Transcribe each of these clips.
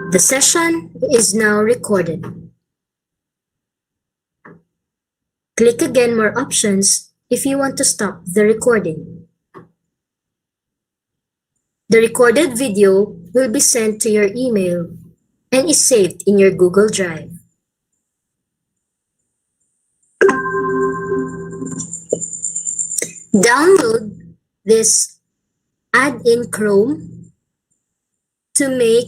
The session is now recorded. Click again more options if you want to stop the recording. The recorded video will be sent to your email and is saved in your Google Drive. Download this add in Chrome to make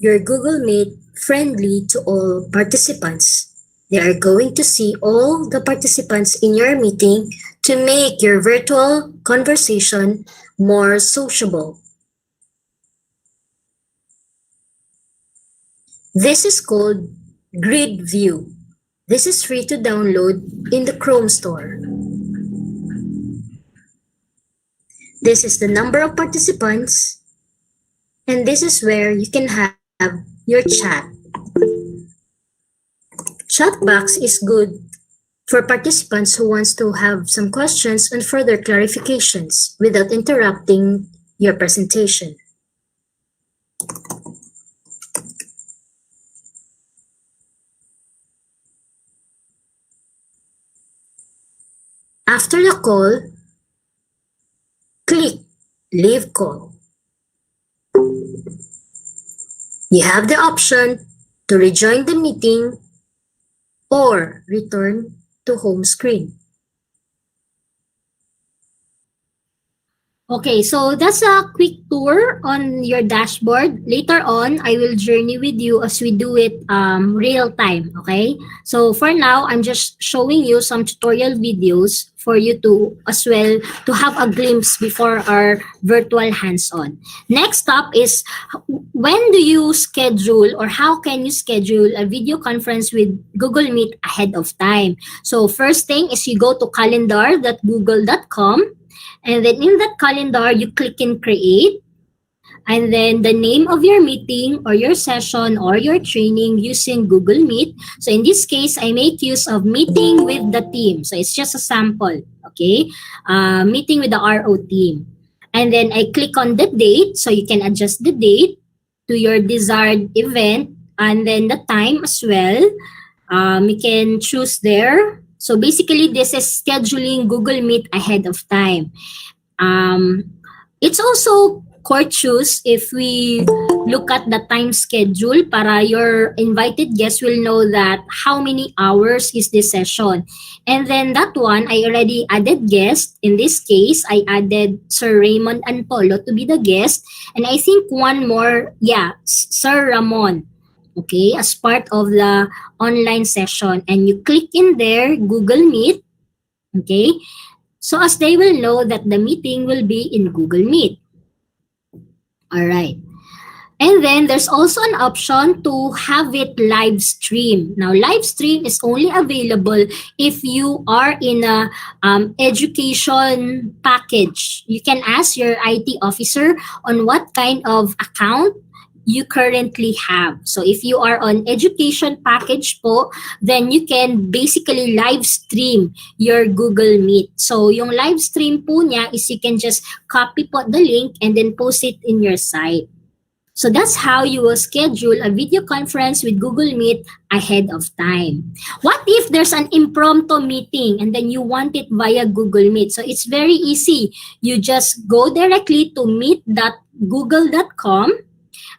your Google Meet friendly to all participants. They are going to see all the participants in your meeting to make your virtual conversation more sociable. This is called Grid View. This is free to download in the Chrome store. This is the number of participants, and this is where you can have your chat. Chat box is good for participants who wants to have some questions and further clarifications without interrupting your presentation. After the call, click Leave Call. You have the option to rejoin the meeting or return to home screen. Okay, so that's a quick tour on your dashboard. Later on, I will journey with you as we do it real time, okay? So for now, I'm just showing you some tutorial videos for you to as well to have a glimpse before our virtual hands-on. Next up is when do you schedule or how can you schedule a video conference with Google Meet ahead of time? So first thing is you go to calendar.google.com. And then in that calendar, you click in create. And then the name of your meeting or your session or your training using Google Meet. So in this case, I make use of meeting with the team. So it's just a sample, okay? Meeting with the RO team. And then I click on the date. So you can adjust the date to your desired event. And then the time as well. You can choose there. So basically, this is scheduling Google Meet ahead of time. It's also courteous if we look at the time schedule para your invited guests will know that how many hours is this session. And then that one, I already added guest. In this case, I added Sir Raymond Antolo to be the guest. And I think one more, Sir Ramon. Okay, as part of the online session. And you click in there, Google Meet. Okay, so as they will know that the meeting will be in Google Meet. All right. And then there's also an option to have it live stream. Now, live stream is only available if you are in a education package. You can ask your IT officer on what kind of account you currently have. So if you are on education package po, then you can basically live stream your Google Meet. So yung live stream po niya is you can just copy po the link and then post it in your site. So that's how you will schedule a video conference with Google Meet ahead of time. What if there's an impromptu meeting and then you want it via Google Meet? So it's very easy. You just go directly to meet.google.com.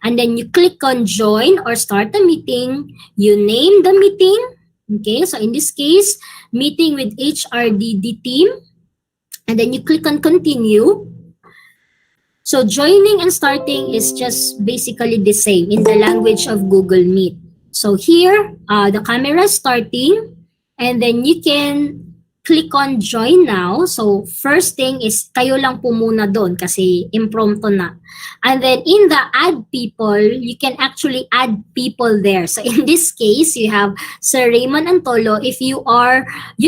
And then you click on join or start the meeting. You name the meeting. Okay, so in this case, meeting with HRDD team. And then you click on continue. So joining and starting is just basically the same in the language of Google Meet. So here, the camera is starting. And then you can click on join now. So first thing is kayo lang po muna doon kasi impromptu na. And then in the add people, you can actually add people there. So in this case, you have Sir Raymond Antolo. You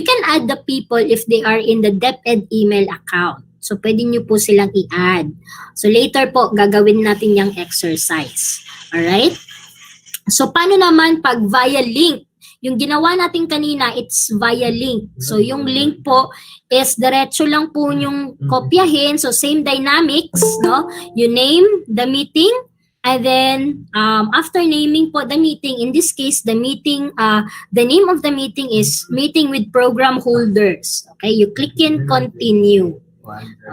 can add the people if they are in the DepEd email account. So pwede nyo po silang i-add. So later po, gagawin natin yung exercise. Alright? So paano naman pag via link? Yung ginawa natin kanina, it's via link. So yung link po is diretso lang po yung kopyahin. So same dynamics, no? You name the meeting, And then, after naming po the meeting, in this case, the name of the meeting is Meeting with Program Holders. Okay, you click in Continue.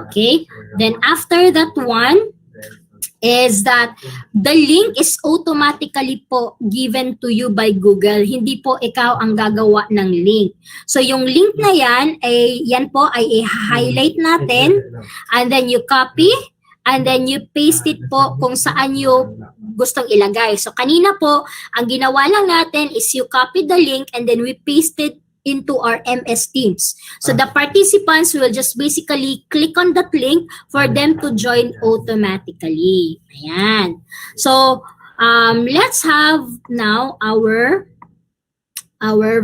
Okay, then after that one, is that the link is automatically po given to you by Google. Hindi po ikaw ang gagawa ng link. So yung link na yan po ay i-highlight natin, and then you copy, and then you paste it po kung saan you gustong ilagay. So kanina po, ang ginawa lang natin is you copy the link and then we paste it into our MS Teams. So the participants will just basically click on that link for them to join automatically. Ayan. So let's have now our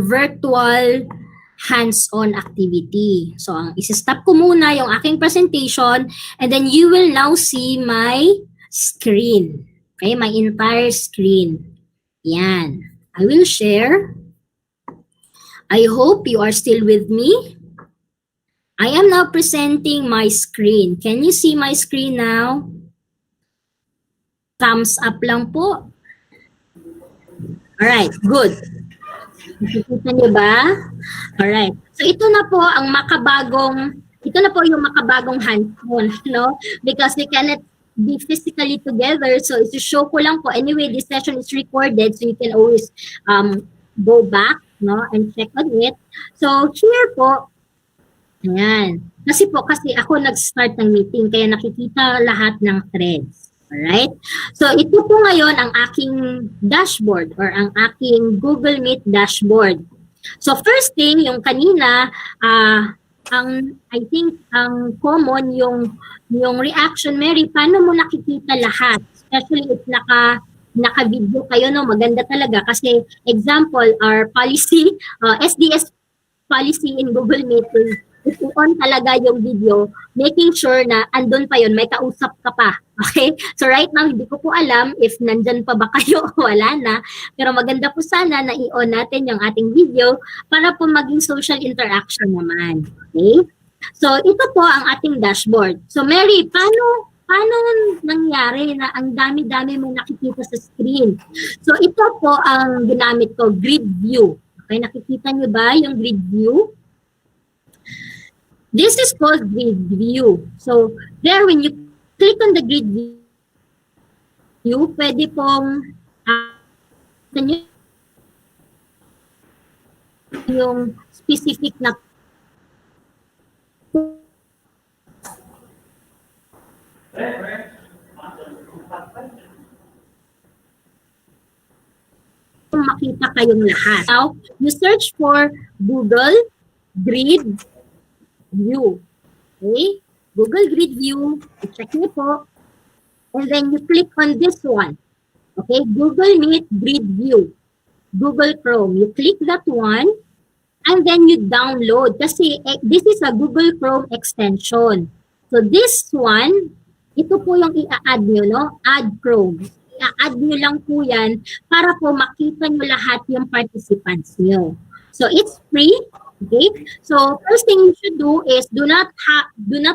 virtual hands-on activity. So ang isa-stop ko muna yung aking presentation, and then you will now see my screen. Okay, my entire screen. Yan. I will share. I hope you are still with me. I am now presenting my screen. Can you see my screen now? Thumbs up lang po. Alright, good. Nakikita niyo ba? Alright. So ito na po yung makabagong hands-on, no? Because we cannot be physically together. So isi-show ko lang po. Anyway, this session is recorded, so you can always go back, no, and check on it. So here po, ayan. Kasi ako nag-start ng meeting, kaya nakikita lahat ng threads. Alright? So ito po ngayon ang aking dashboard or ang aking Google Meet dashboard. So first thing, yung kanina, I think ang common yung reaction, Mary, paano mo nakikita lahat? Especially if naka-video kayo, no, maganda talaga kasi example, our policy, SDS policy in Google Meet is on talaga yung video, making sure na andun pa yun, may kausap ka pa. Okay? So right now, hindi ko po alam if nandyan pa ba kayo o wala na, pero maganda po sana na i-on natin yung ating video para po maging social interaction naman. Okay? So ito po ang ating dashboard. So Mary, paano nangyari na ang dami-dami mong nakikita sa screen? So ito po ang ginamit ko, grid view. Okay, nakikita nyo ba yung grid view? This is called grid view. So there, when you click on the grid view, pwede pong yung specific na makita kayong lahat. Now, you search for Google Grid View. Okay? Google Grid View. I-check niyo po. And then you click on this one. Okay? Google Meet Grid View. Google Chrome. You click that one. And then you download. Kasi this is a Google Chrome extension. So this one, ito po yung i-add nyo, no? Add Chrome. I-add nyo lang po yan para po makita nyo lahat yung participants nyo. So it's free. Okay? So first thing you should do is do not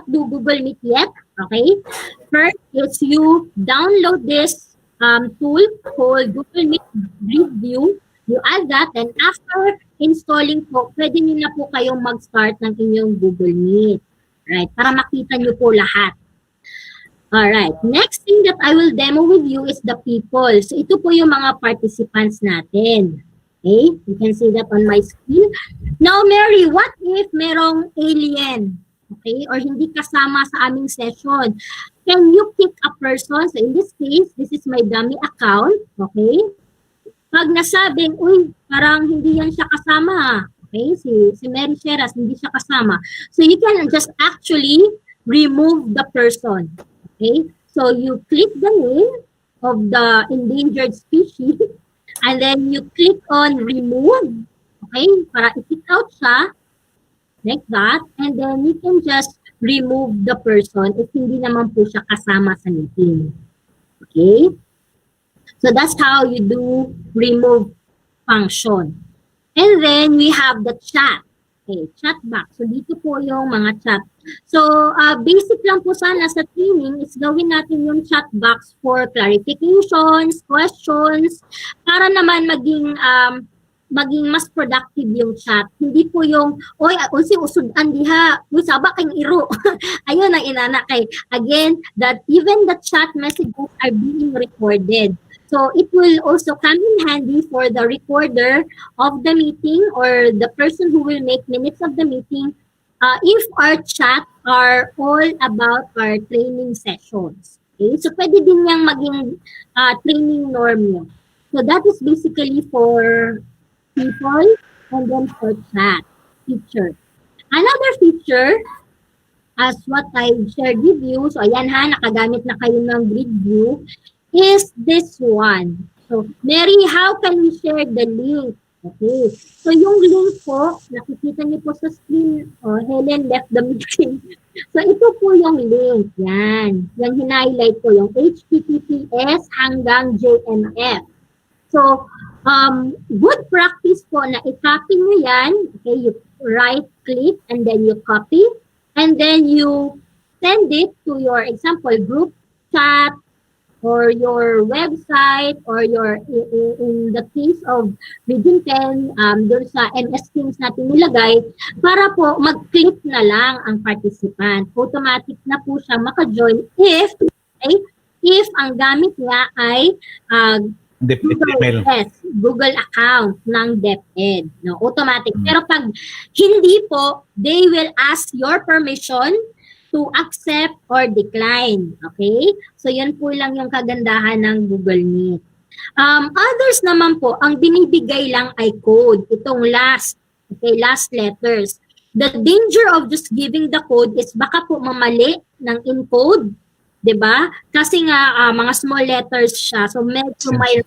do Google Meet yet. Okay? First is you download this tool called Google Meet Grid View. You add that, and after installing po, pwede nyo na po kayong mag-start ng inyong Google Meet. Right? Para makita nyo po lahat. Alright, next thing that I will demo with you is the people. So ito po yung mga participants natin. Okay, you can see that on my screen. Now Mary, what if merong alien? Okay, or hindi kasama sa aming session? Can you pick a person? So in this case, this is my dummy account. Okay, pag nasabing, uy, parang hindi yan siya kasama. Okay, si Mary Sheras, hindi siya kasama. So you can just actually remove the person. Okay, so you click the name of the endangered species and then you click on remove, okay, para i-pick out siya, like that, and then you can just remove the person if hindi naman po siya kasama sa meeting. Okay, so that's how you do remove function. And then we have the chat. Okay, chat box. So, dito po yung mga chat. So, basic lang po sana sa training is gawin natin yung chat box for clarifications, questions, para naman maging mas productive yung chat. Hindi po yung, oy, unsi usudan diha, uy, saba kang iro. Ayun ang inana kay. Again, that even the chat messages are being recorded. So, it will also come in handy for the recorder of the meeting or the person who will make minutes of the meeting if our chat are all about our training sessions. Okay? So, pwede din niyang maging training norm yun. So, that is basically for people and then for chat feature. Another feature as what I shared with you, so ayan ha, nakagamit na kayo ng grid view, is this one. So, Mary, how can we share the link? Okay. So, yung link po, nakikita niyo po sa screen, Helen left the meeting. So, ito po yung link. Yan. Yan, hinighlight ko yung HTTPS hanggang JMF. So, good practice po na i-copy nyo yan. Okay, you right-click and then you copy. And then you send it to your example group chat or your website or your in the case of Region 10 doon sa MS Teams natin nilagay para po mag-click na lang ang participant. Automatic na po siya maka-join if ang gamit niya ay Google account ng DepEd. No, automatic. Pero pag hindi po, they will ask your permission to accept or decline. Okay? So, yun po lang yung kagandahan ng Google Meet. Others naman po, ang binibigay lang ay code. Itong last letters. The danger of just giving the code is baka po mamali ng encode. 'Di ba? Kasi nga mga small letters siya. So medyo may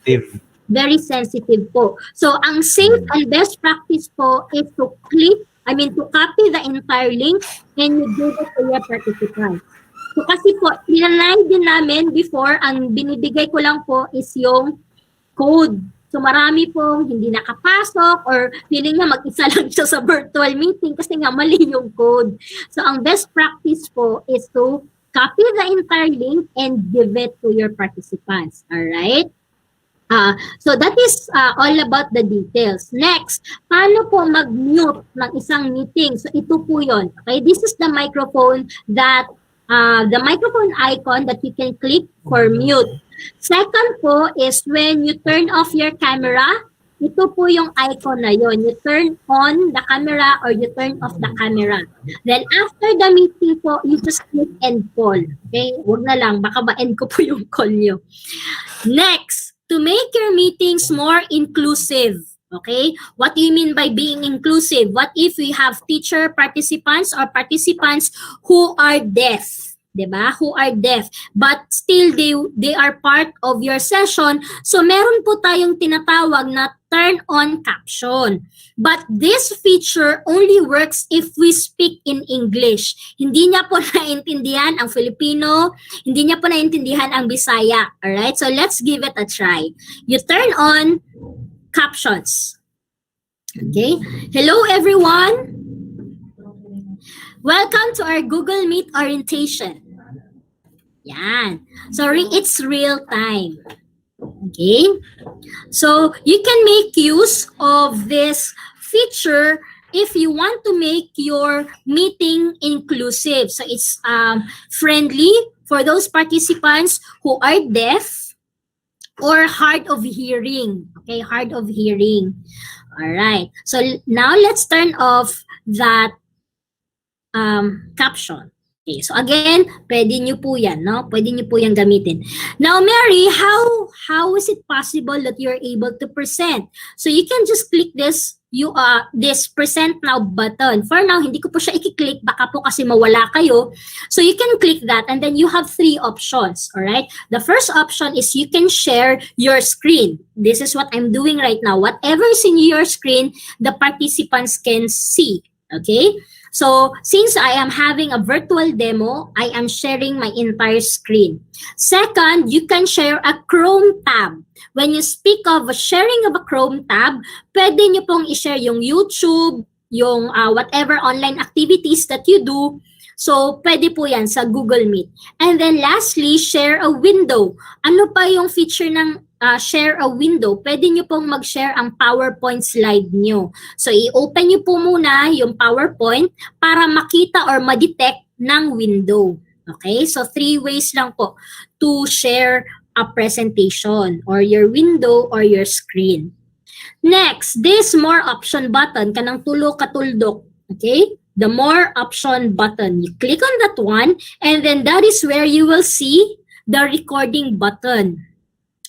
very sensitive po. So ang safe and best practice po is to copy the entire link and you give it to your participants. So kasi po, tinanay din namin before, ang binibigay ko lang po is yung code. So marami pong hindi nakapasok or feeling nga mag-isa lang siya sa virtual meeting kasi nga mali yung code. So ang best practice po is to copy the entire link and give it to your participants. All right? So that is all about the details. Next, paano po mag-mute ng isang meeting? So ito po yon. Okay, this is the microphone the microphone icon that you can click for mute. Second po is when you turn off your camera, ito po yung icon na yon. You turn on the camera or you turn off the camera. Then after the meeting po, you just click end call. Okay? Huwag na lang, baka ba-end ko po yung call nyo. Next, to make your meetings more inclusive. Okay? What do you mean by being inclusive? What if we have teacher participants or participants who are deaf? Diba? Who are deaf. But still, they are part of your session. So, meron po tayong tinatawag na turn on caption. But this feature only works if we speak in English. Hindi niya po naintindihan ang Filipino. Hindi niya po naintindihan ang Bisaya. Alright? So, let's give it a try. You turn on captions. Okay? Hello, everyone. Welcome to our Google Meet orientation. Yan. Sorry, it's real time. Okay? So, you can make use of this feature if you want to make your meeting inclusive. So, it's friendly for those participants who are deaf or hard of hearing. Okay, hard of hearing. All right. So, now let's turn off that caption. Okay, so again, pwede nyo po yan, no? Pwede nyo po yan gamitin. Now, Mary, how is it possible that you're able to present? So you can just click this present now button. For now, hindi ko po siya i-click, baka po kasi mawala kayo. So you can click that and then you have 3 options, all right? The first option is you can share your screen. This is what I'm doing right now. Whatever is in your screen, the participants can see, okay? So, since I am having a virtual demo, I am sharing my entire screen. Second, you can share a Chrome tab. When you speak of sharing of a Chrome tab, pwede nyo pong i-share yung YouTube, yung whatever online activities that you do. So, pwede po yan sa Google Meet. And then lastly, share a window. Ano pa yung feature ng share a window? Pwede nyo pong mag-share ang PowerPoint slide nyo. So, i-open nyo po muna yung PowerPoint para makita or ma-detect ng window. Okay? So, 3 ways lang po to share a presentation or your window or your screen. Next, this more option button, kanang tulo katuldok. Okay? The more option button. You click on that one and then that is where you will see the recording button.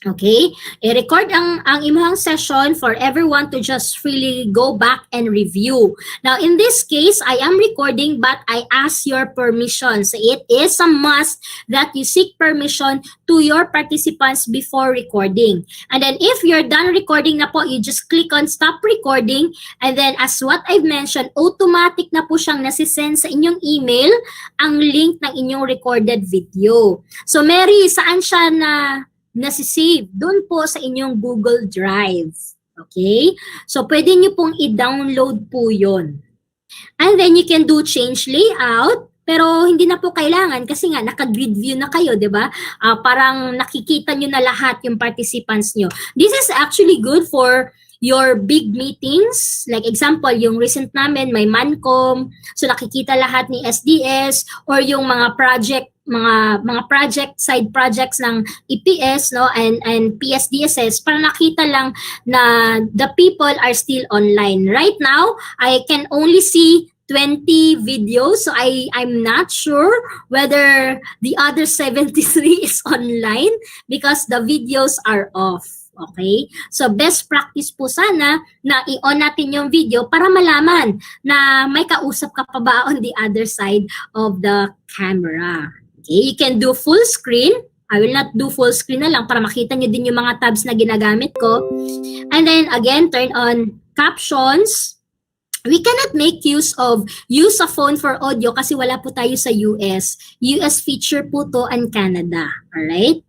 Okay? I-record ang imong session for everyone to just freely go back and review. Now, in this case, I am recording but I ask your permission. So, it is a must that you seek permission to your participants before recording. And then, if you're done recording na po, you just click on stop recording. And then, as what I've mentioned, automatic na po siyang nasisend sa inyong email ang link ng inyong recorded video. So, Mary, saan siya nasisave? Doon po sa inyong Google Drive. Okay? So, pwede nyo pong i-download po yon. And then, you can do change layout, pero hindi na po kailangan kasi nga naka-grid view na kayo, di ba? Parang nakikita nyo na lahat yung participants nyo. This is actually good for your big meetings. Like example, yung recent namin, may Mancom, so nakikita lahat ni SDS or yung mga project side projects ng EPS no and PSDSS para nakita lang na the people are still online. Right now, I can only see 20 videos, so I'm not sure whether the other 73 is online because the videos are off. Okay? So, best practice po sana na i-on natin yung video para malaman na may kausap ka pa ba on the other side of the camera. Okay? You can do full screen. I will not do full screen na lang para makita nyo din yung mga tabs na ginagamit ko. And then, again, turn on captions. We cannot make use a phone for audio kasi wala po tayo sa US. US feature po to and Canada. Alright?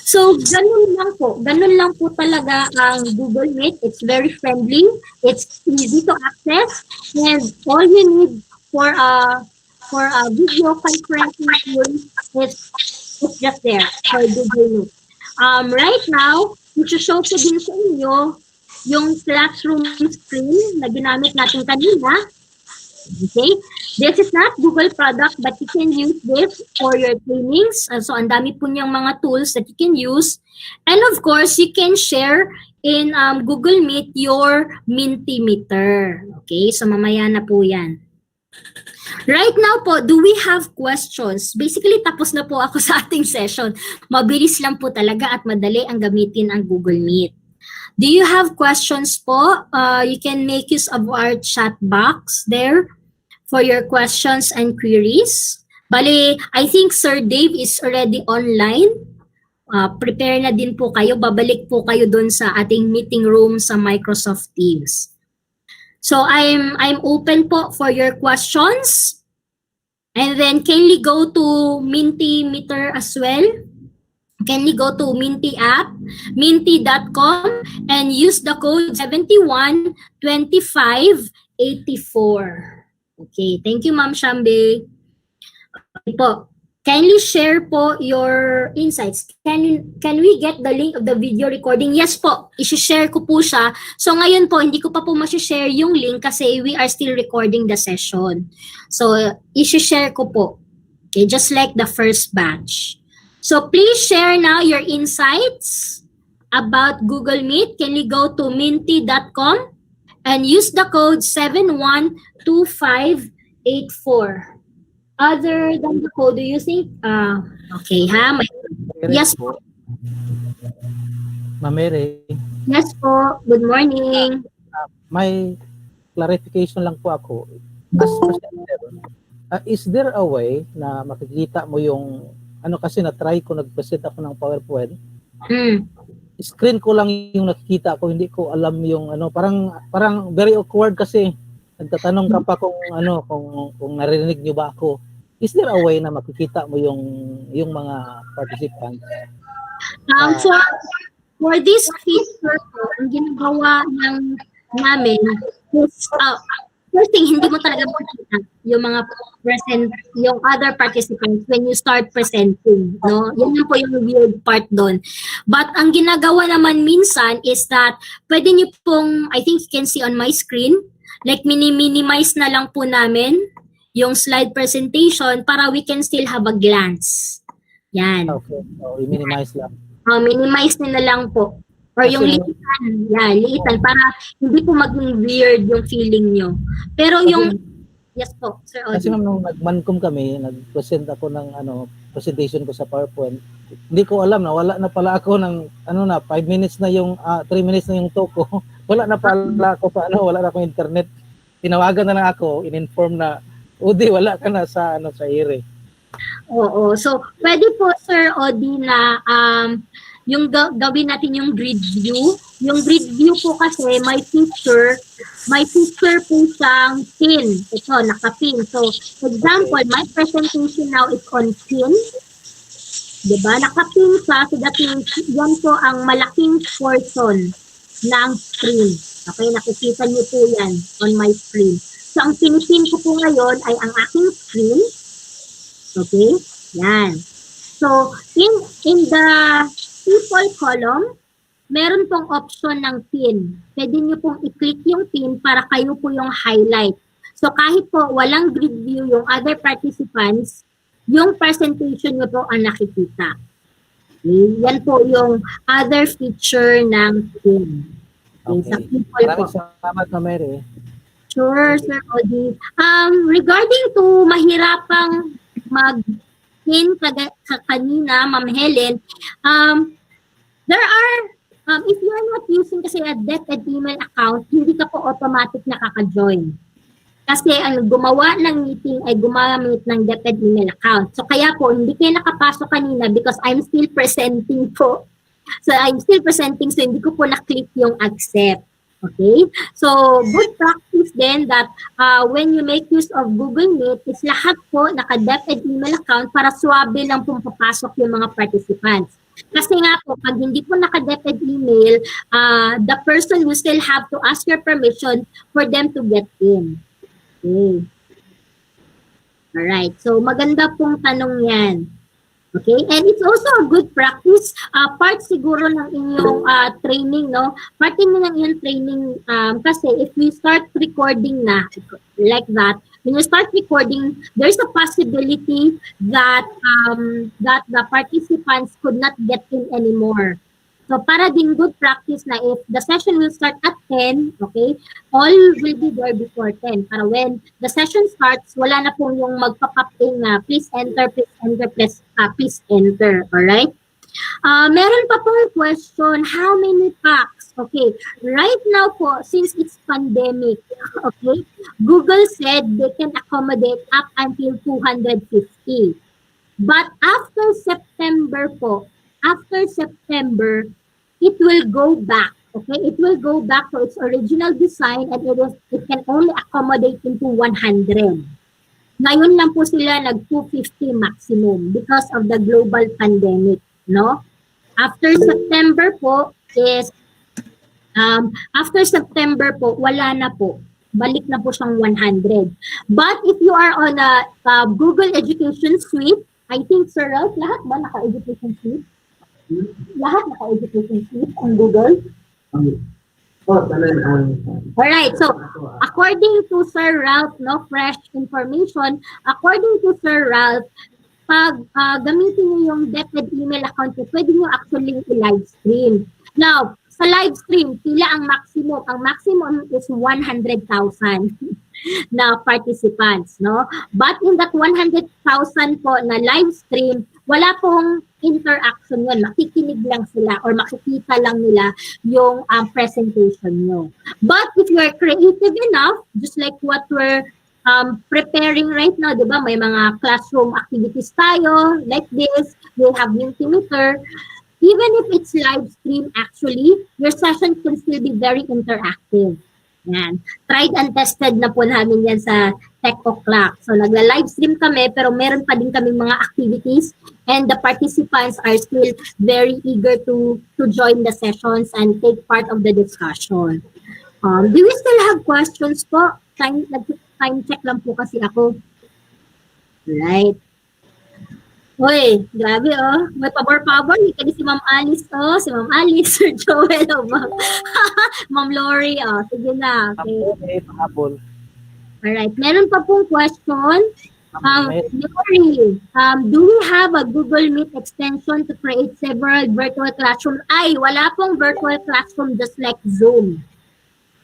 So, ganun lang po talaga ang Google Meet. It's very friendly, it's easy to access, and all you need for a video conferencing tool is just there for Google Meet. Right now, i-show ko din sa inyo yung classroom screen na ginamit natin kanina. Okay? This is not Google product but you can use this for your trainings. So, ang dami po niyang mga tools that you can use. And of course, you can share in Google Meet your Mentimeter. Okay? So, mamaya na po yan. Right now po, do we have questions? Basically, tapos na po ako sa ating session. Mabilis lang po talaga at madali ang gamitin ang Google Meet. Do you have questions po? You can make use of our chat box there for your questions and queries. Bali, I think Sir Dave is already online. Prepare na din po kayo. Babalik po kayo dun sa ating meeting room sa Microsoft Teams. So, I'm open po for your questions. And then, can we go to Mentimeter as well? Can we go to Minty app, minty.com, and use the code 712584. Okay, thank you, Ma'am Shambe. Okay po. Kindly share po your insights. Can we get the link of the video recording? Yes po, i-share ko po siya. So ngayon po, hindi ko pa po ma-share yung link kasi we are still recording the session. So, i-share ko po. Okay, just like the first batch. So please share now your insights about Google Meet. Can you go to minty.com and use the code 712584. Other than the code, do you think? Okay, ha? Yes po. Mamere. Yes po. Good morning. May clarification lang po ako. As presenter, is there a way na makikita mo yung kasi na-try ko, nag-present ako ng PowerPoint. Screen ko lang yung nakikita ko, hindi ko alam yung parang very awkward kasi nagtatanong ka pa kung narinig niyo ba ako. Is there a way na makikita mo yung mga participants? For this feature, ang ginagawa namin is first thing, hindi mo talaga makikita yung mga yung other participants when you start presenting, no? Yan lang po yung weird part doon. But ang ginagawa naman minsan is that pwede niyo pong, I think you can see on my screen, like minimize na lang po namin yung slide presentation para we can still have a glance. Yan. Okay. So, i-minimize lang. Minimize nyo na lang po. Or Kasi yung liitan. Yeah, liitan. Para hindi po maging weird yung feeling nyo. Pero yung... Yes po, Sir Kasi Audie. ma'am, nung nag-mancom kami, nag-present ako ng presentation ko sa PowerPoint. Hindi ko alam na wala na pala ako ng 5 minutes na yung 3 minutes na yung talk ko. Wala na pala ako wala na akong internet. Tinawagan na lang ako, in-inform na Udi, wala ka na sa ere. Oo. So, pwede po, Sir Audie, na yung gawin natin yung grid view. Yung grid view po kasi may feature po siyang pin. Ito, naka-pin. So, example, my presentation now is on pin. Diba? Naka-pin siya. So, that means yan po ang malaking portion ng screen. Okay, nakikita niyo po yan on my screen. So, ang pinipin ko po ngayon ay ang aking screen. Okay? Yan. So, in the people column, meron pong option ng pin. Pwede nyo pong i-click yung pin para kayo po yung highlight. So, kahit po walang grid view yung other participants, yung presentation nyo po ang nakikita. Okay? Yan po yung other feature ng pin. Okay? Sa Okay. people po. Maraming salamat, Ma'am Mary. Sure, Sir Audie. Regarding to mahirapang mag-pin kanina, Ma'am Helen, there are, if you are not using kasi a DepEd email account, hindi ka po automatic nakaka-join. Kasi ang gumawa ng meeting ay gumamit ng DepEd email account. So kaya po, hindi kayo nakapasok kanina because I'm still presenting po. So I'm still presenting, so hindi ko po na-click yung accept. Okay? So, good practice then that when you make use of Google Meet, is lahat po naka-DepEd email account para swabe lang pong papasok yung mga participants. Kasi nga po, pag hindi po naka-DepEd email, the person will still have to ask your permission for them to get in. Okay. Alright. So, maganda pong tanong yan. Okay? And it's also a good practice. Part siguro ng inyong training, no? Part din ng inyong training kasi if we start recording na, like that, when you start recording, there's a possibility that that the participants could not get in anymore. So, para din good practice na if the session will start at 10, okay, all will be there before 10. Para when the session starts, wala na pong yung magpa-pop in na please enter, please enter. Alright? Meron pa pong question, how many packs? Okay, right now po, since it's pandemic, okay, Google said they can accommodate up until 250. But after September po, it will go back. Okay, it will go back to its original design and it can only accommodate into 100. Ngayon lang po sila nag-250 maximum because of the global pandemic, no? After September po wala na po. Balik na po siyang 100. But if you are on a Google Education Suite, I think, Sir Ralph, lahat ba naka-Education Suite? Lahat naka-Education Suite on Google? Alright, so according to Sir Ralph, no, fresh information, according to Sir Ralph, pag gamitin niyo yung DepEd email account, pwede niyo actually i-live stream. Now, sa live stream, pila ang maximum? Ang maximum is 100,000 na participants, no? But in that 100,000 po na live stream, wala pong interaction yun. Makikinig lang sila or makikita lang nila yung presentation nyo. But if you're creative enough, just like what we're preparing right now, di ba? May mga classroom activities tayo, like this. We have Mentimeter. Even if it's live stream, actually, your session can still be very interactive. Yan. Tried and tested na po namin yan sa Tech O'Clock. So, nagla-live stream kami, pero meron pa din kaming mga activities and the participants are still very eager to join the sessions and take part of the discussion. Do we still have questions po? Time check lang po kasi ako. Right. Hoy, grabe oh. May pabor-pabor. Ika si Ma'am Alice oh. Si Ma'am Alice, Sir Joel oh. Ma'am Lori oh. Sige na. Okay. Pahabol. Alright. Meron pa pong question. May Lori, do we have a Google Meet extension to create several virtual classroom? Ay, wala pong virtual classroom just like Zoom.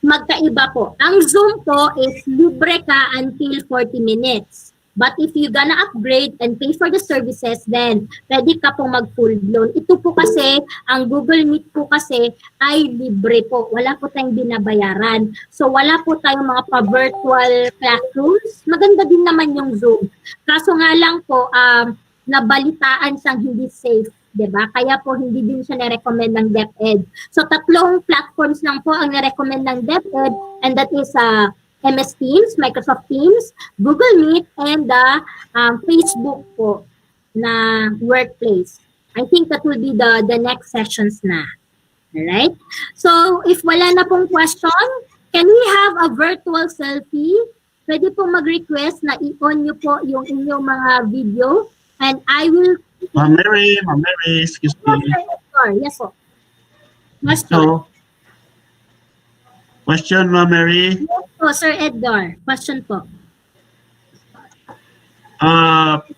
Magkaiba po. Ang Zoom po is libre ka until 40 minutes. But if you gonna upgrade and pay for the services, then pwede ka pong mag-full blown. Ito po kasi, ang Google Meet po kasi ay libre po. Wala po tayong binabayaran. So wala po tayong mga pa-virtual classrooms. Maganda din naman yung Zoom. Kaso nga lang po, nabalitaan siyang hindi safe. 'Di ba? Kaya po hindi din siya ni-recommend ng DepEd. So tatlong platforms lang po ang ni-recommend ng DepEd, and that is MS Teams, Microsoft Teams, Google Meet, and the Facebook po na workplace. I think that will be the next sessions na. Alright? So, if wala na pong question, can we have a virtual selfie? Pwede po mag-request na i-on nyo po yung inyong mga video, and I will... Ma'am Mary, excuse me. Yes po. Question. So, question, Ma'am Mary. Yes po, Sir Edgar. Question po.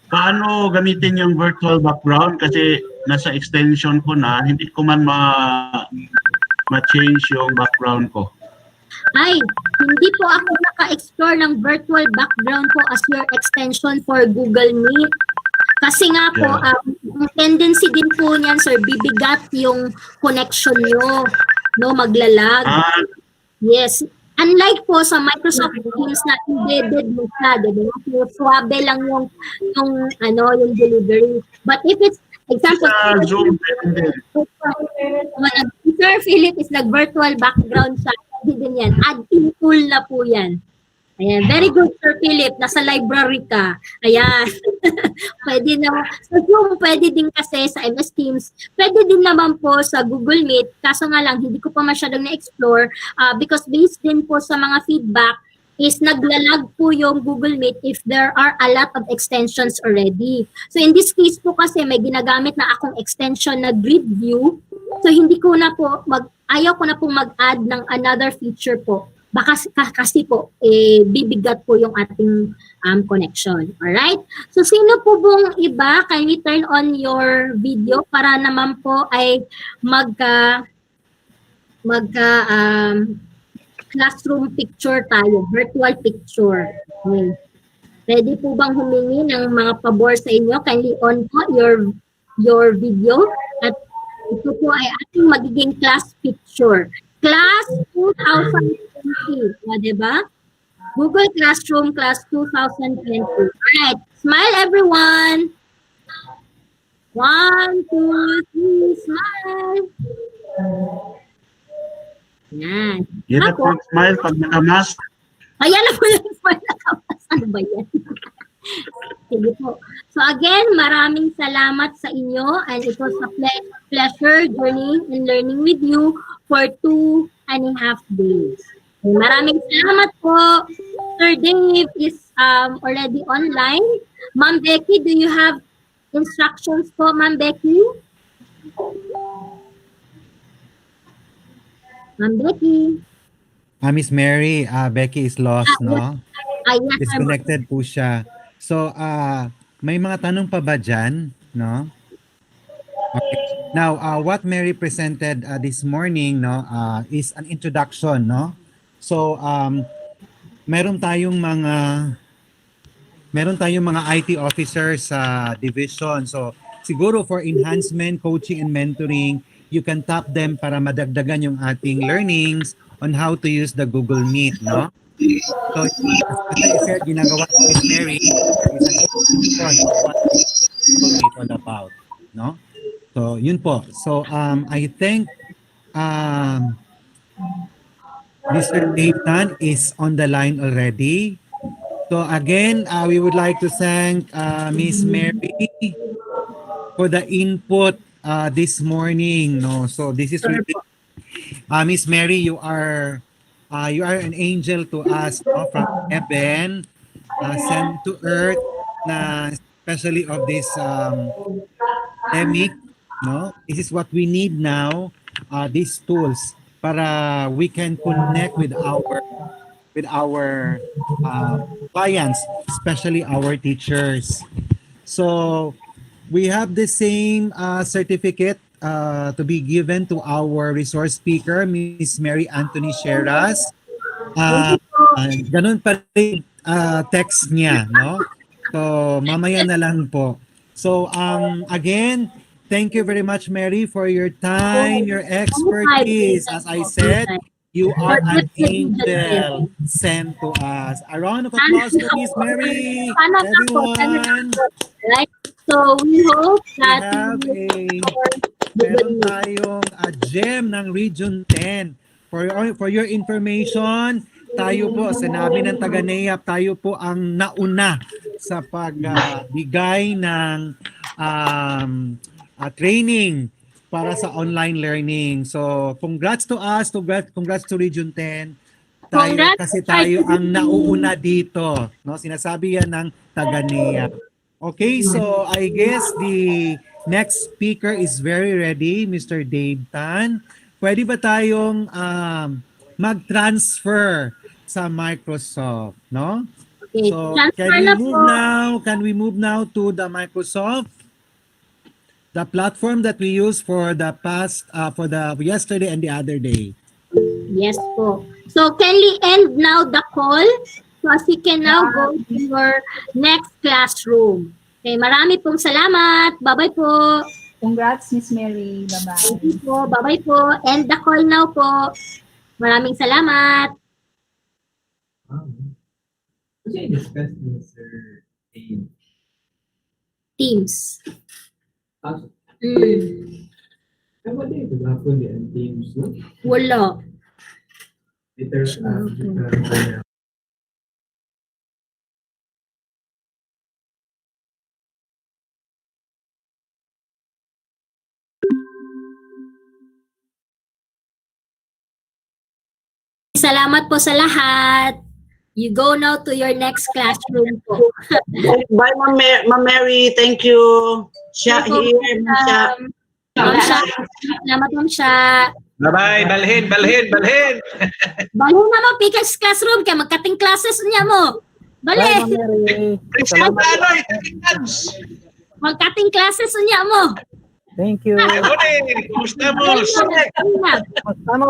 Paano gamitin yung virtual background? Kasi nasa extension ko na, hindi ko man ma-change yung background ko. Ay, hindi po ako naka-explore ng virtual background po as your extension for Google Meet. Kasi nga po, ang tendency din po niyan, sir, bibigat yung connection nyo. No, maglalag. Yes. Unlike po sa Microsoft Teams na embedded mo siya, diba? So, swabe lang yung delivery. But if it's, example, Zoom, Sir Philip is nag-virtual background siya. Pwede din yan. Add-in tool na po yan. Ayan. Very good, Sir Philip. Nasa library ka. Ayan. Pwede na. Sa Zoom, pwede din kasi sa MS Teams. Pwede din naman po sa Google Meet. Kaso nga lang, hindi ko pa masyadong na-explore because based din po sa mga feedback is naglalag po yung Google Meet if there are a lot of extensions already. So in this case po kasi may ginagamit na akong extension na grid view. So hindi ko na po, ayaw ko na po mag-add ng another feature po. Baka kasi po, bibigat po yung ating connection. Alright? So, sino po bong iba? Kindly turn on your video para naman po ay classroom picture tayo, virtual picture. Okay. Pwede po bang humingi ng mga pabor sa inyo? Kindly on po your video at ito po ay ating magiging class picture. Class 2020. Diba? Google Classroom Class 2020. Alright. Smile, everyone. 1, 2, 3, smile. Yan. Yan na po, smile pag nakamask. Ayan na po yung smile nakapas. Ano ba yan? Sige po. So again, maraming salamat sa inyo and it was a pleasure journeying and learning with you for 2.5 days. Okay, maraming salamat po. Sir Dave is already online. Ma'am Becky, do you have instructions po, Ma'am Becky? Ma'am Becky. Miss Mary, Becky is lost, no? Yes, Disconnected po siya. So, may mga tanong pa ba dyan, no? Okay. Now, what Mary presented this morning, no, is an introduction, no? So, meron tayong mga IT officers sa division. So, siguro for enhancement, coaching, and mentoring, you can tap them para madagdagan yung ating learnings on how to use the Google Meet, no? So, as I said, ginagawa ni Miss Mary is an introduction of what Google Meet all about, no? So, yun po. So, I think Mr. Nathan is on the line already. So, again, we would like to thank Miss Mary for the input this morning, no? So, this is really Miss Mary, you are You are an angel to us, no, from heaven, sent to earth, na especially of this pandemic, no? This is what we need now, these tools para we can connect with our clients, especially our teachers. So we have the same certificate to be given to our resource speaker, Miss Mary Anthony Sheras. Thank Uh, you po. Ganun pa rin text niya, no? So mamaya na lang po. So again, thank you very much, Mary, for your time, your Anytime, expertise. anytime As I po. said, Anytime. you are For an tips and angel suggestions. sent to us. A round of Sana applause to Miss Mary, sana nga po, sana nga everyone. po. Right? So, we hope We that we have will a our Google meron Meet. tayong gem ng Region 10. For your information, tayo po, sinabi ng taga NEAP, tayo po ang nauna sa pagbigay ng training para sa online learning. So, congrats to us, congrats to Region 10. Tayo Congrats kasi to our tayo ang team. nauuna dito, no? Sinasabi yan ng taga NEAP. Okay, so I guess the next speaker is very ready, Mr. Dave Tan. Pwede ba tayong mag-transfer sa Microsoft, no? Okay, So, transfer na po. Can we move now to the Microsoft, the platform that we use for the past, for the yesterday and the other day? Yes po. So, can we end now the call? So, as you can now go to your next classroom. Okay, marami pong salamat. Bye-bye po. Congrats, Miss Mary. Thank Bye-bye. you po. Bye-bye po. End the call now po. Maraming salamat. Kasi discuss ni Sir Dave. Teams. Ah, Mm, wala ito na po ni ang teams, no? wala. Later, later, Salamat po sa lahat. You go now to your next classroom po. Bye, Ma'am Mary. Thank you. Siya, Thank you po, here, siya. Ma'am Sha. Salamat, Ma'am Sha. Bye-bye, balhin. Balo na mo, Pickers Classroom, kaya magkating classes niya mo. Bye, Bale, Ma'am Mary. Salamat. Salamat. magkating classes niya mo. Thank you. Kumusta mo? Bye, ma'am. Tama